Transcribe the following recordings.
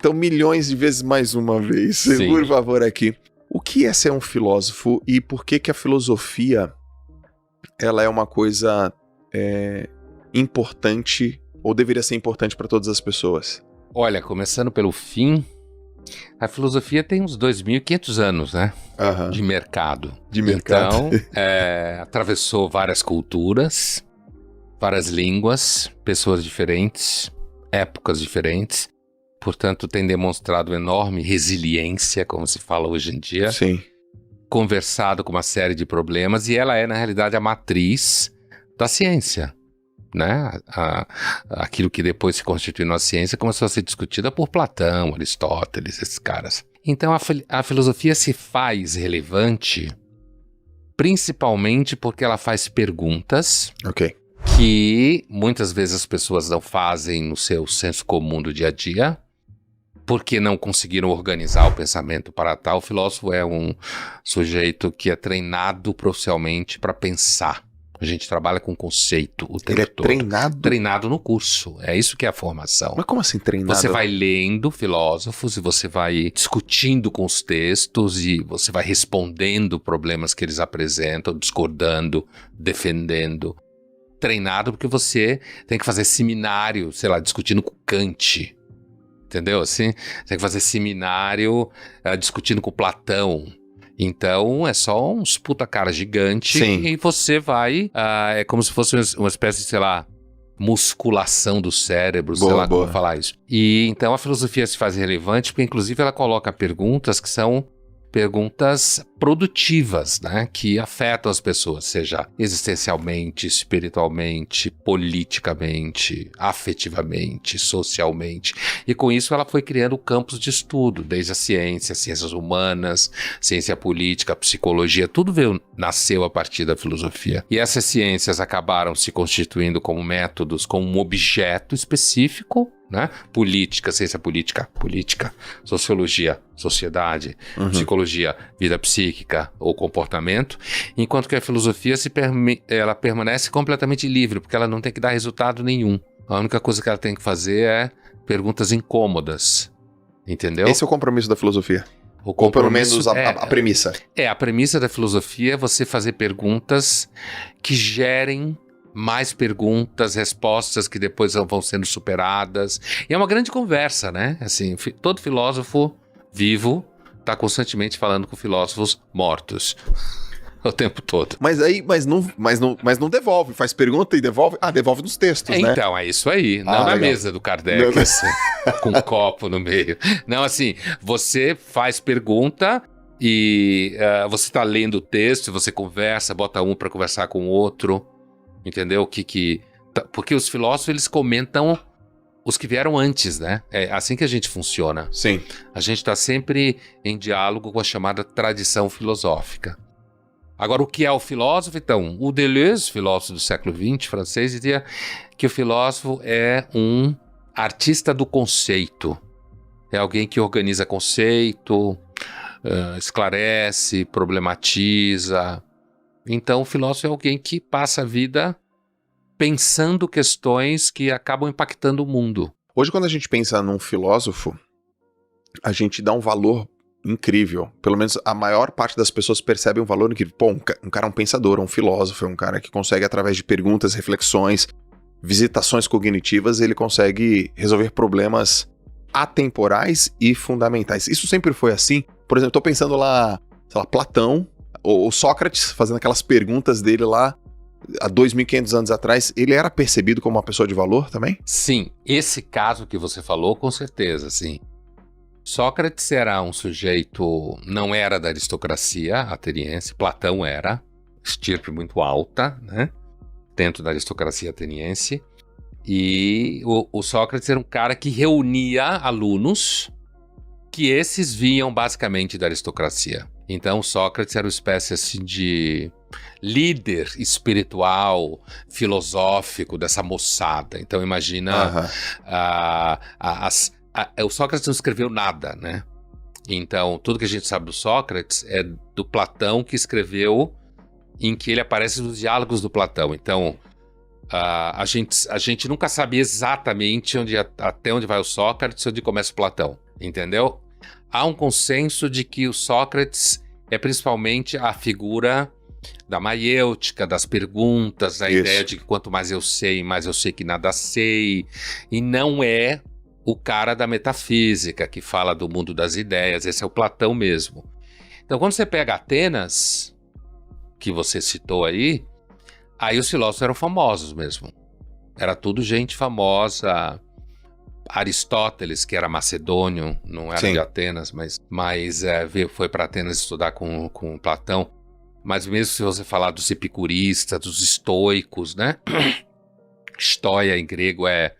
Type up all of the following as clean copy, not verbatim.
Então, milhões de vezes mais uma vez, Sim. por favor, aqui. O que é ser um filósofo e por que que a filosofia ela é uma coisa importante ou deveria ser importante para todas as pessoas? Olha, começando pelo fim, a filosofia tem uns 2.500 anos, né? Aham. De mercado. De mercado. Então, atravessou várias culturas, várias línguas, pessoas diferentes, épocas diferentes. Portanto, tem demonstrado enorme resiliência, como se fala hoje em dia. Sim. Conversado com uma série de problemas, e ela é, na realidade, a matriz da ciência, né? Aquilo que depois se constituiu na ciência começou a ser discutida por Platão, Aristóteles, esses caras. Então, a filosofia se faz relevante principalmente porque ela faz perguntas que muitas vezes as pessoas não fazem no seu senso comum do dia a dia, porque não conseguiram organizar o pensamento para tal. O filósofo é um sujeito que é treinado profissionalmente para pensar. A gente trabalha com conceito o tempo todo. Treinado? Treinado no curso. É isso que é a formação. Mas como assim treinado? Você vai lendo filósofos e você vai discutindo com os textos e você vai respondendo problemas que eles apresentam, discordando, defendendo. Treinado porque você tem que fazer seminário, sei lá, discutindo com Kant. Entendeu? Assim, tem que fazer seminário discutindo com Platão. Então, é só uns puta cara gigante. Sim. E você vai... é como se fosse uma espécie de, sei lá, musculação do cérebro, sei lá como falar isso. E então a filosofia se faz relevante porque, inclusive, ela coloca perguntas que são perguntas produtivas, né? Que afetam as pessoas, seja existencialmente, espiritualmente, politicamente, afetivamente, socialmente. E com isso ela foi criando campos de estudo, desde a ciência, ciências humanas, ciência política, psicologia, tudo nasceu a partir da filosofia. E essas ciências acabaram se constituindo como métodos, como um objeto específico, né? Política, ciência política, sociologia, sociedade, psicologia, vida psíquica ou comportamento, enquanto que a filosofia ela permanece completamente livre, porque ela não tem que dar resultado nenhum. A única coisa que ela tem que fazer é perguntas incômodas, entendeu? Esse é o compromisso da filosofia. Ou pelo menos a premissa. A premissa da filosofia é você fazer perguntas que gerem mais perguntas, respostas que depois vão sendo superadas. E é uma grande conversa, né? Assim, todo filósofo vivo está constantemente falando com filósofos mortos o tempo todo. Mas não devolve, faz pergunta e devolve. Devolve nos textos, né? Então, é isso aí. Não na legal. mesa do Kardec, assim, com um copo no meio. Não, assim, você faz pergunta e você está lendo o texto, você conversa, bota um para conversar com o outro. Entendeu? Porque os filósofos, eles comentam os que vieram antes, né? É assim que a gente funciona. Sim. A gente está sempre em diálogo com a chamada tradição filosófica. Agora, o que é o filósofo? Então, o Deleuze, filósofo do século XX, francês, dizia que o filósofo é um artista do conceito. É alguém que organiza conceito, esclarece, problematiza. Então, o filósofo é alguém que passa a vida pensando questões que acabam impactando o mundo. Hoje, quando a gente pensa num filósofo, a gente dá um valor incrível. Pelo menos a maior parte das pessoas percebe um valor incrível. Pô, um cara é um pensador, um filósofo, é um cara que consegue, através de perguntas, reflexões, visitações cognitivas, ele consegue resolver problemas atemporais e fundamentais. Isso sempre foi assim. Por exemplo, tô pensando lá, sei lá, Platão, ou Sócrates, fazendo aquelas perguntas dele lá, há 2.500 anos atrás, ele era percebido como uma pessoa de valor também? Sim, esse caso que você falou, com certeza, sim. Sócrates era um sujeito, não era da aristocracia ateniense, Platão era, estirpe muito alta, né, dentro da aristocracia ateniense, e o Sócrates era um cara que reunia alunos que esses vinham basicamente da aristocracia. Então, Sócrates era uma espécie assim de líder espiritual, filosófico dessa moçada. Então, imagina, o Sócrates não escreveu nada, né? Então, tudo que a gente sabe do Sócrates é do Platão, que escreveu, em que ele aparece nos diálogos do Platão. Então, a gente nunca sabe exatamente até onde vai o Sócrates e onde começa o Platão. entendeu? Há um consenso de que o Sócrates é principalmente a figura da maiêutica, das perguntas, a ideia de que quanto mais eu sei que nada sei, e não é o cara da metafísica que fala do mundo das ideias, esse é o Platão mesmo. Então, quando você pega Atenas, que você citou aí os filósofos eram famosos mesmo. Era tudo gente famosa. Aristóteles, que era macedônio, não era de Atenas, mas foi para Atenas estudar com Platão. Mas mesmo se você falar dos epicuristas, dos estoicos, né? Stoia em grego é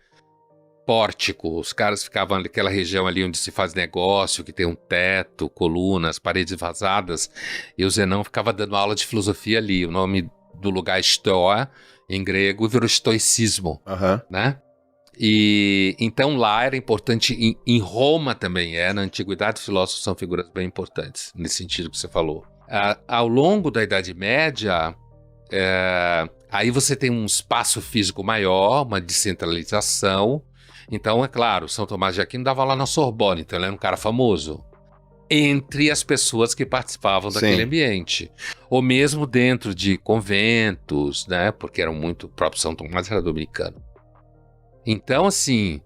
pórtico. Os caras ficavam naquela região ali onde se faz negócio, que tem um teto, colunas, paredes vazadas. E o Zenão ficava dando aula de filosofia ali. O nome do lugar é Stoa, em grego, virou estoicismo, né? E então lá era importante, em Roma também na antiguidade os filósofos são figuras bem importantes, nesse sentido que você falou. Ao longo da Idade Média, aí você tem um espaço físico maior, uma descentralização. Então, é claro, São Tomás de Aquino dava lá na Sorbonne, então ele era um cara famoso entre as pessoas que participavam daquele ambiente. Ou mesmo dentro de conventos, né? Porque eram muito... O próprio São Tomás era dominicano. Então, assim,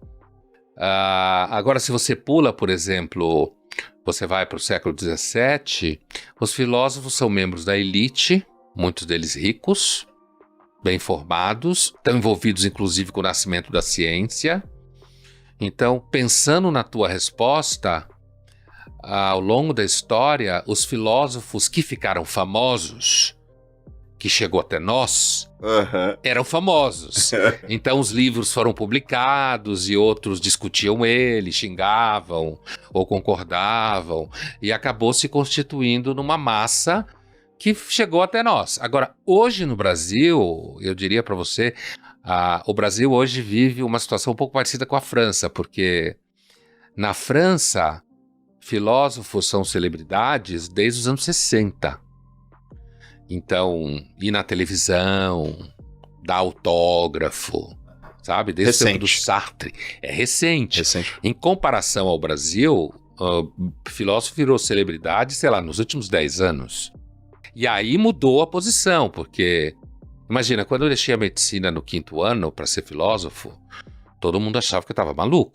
agora se você pula, por exemplo, você vai para o século XVII, os filósofos são membros da elite, muitos deles ricos, bem formados, estão envolvidos inclusive com o nascimento da ciência. Então, pensando na tua resposta, ao longo da história, os filósofos que ficaram famosos, que chegou até nós, eram famosos. Então os livros foram publicados e outros discutiam ele, xingavam ou concordavam, e acabou se constituindo numa massa que chegou até nós. Agora, hoje no Brasil, eu diria para você, o Brasil hoje vive uma situação um pouco parecida com a França, porque na França, filósofos são celebridades desde os anos 60. Então, ir na televisão, dar autógrafo, sabe? Desde o tempo do Sartre. É recente. Em comparação ao Brasil, filósofo virou celebridade, sei lá, nos últimos 10 anos. E aí mudou a posição, porque... Imagina, quando eu deixei a medicina no 5º ano para ser filósofo, todo mundo achava que eu estava maluco.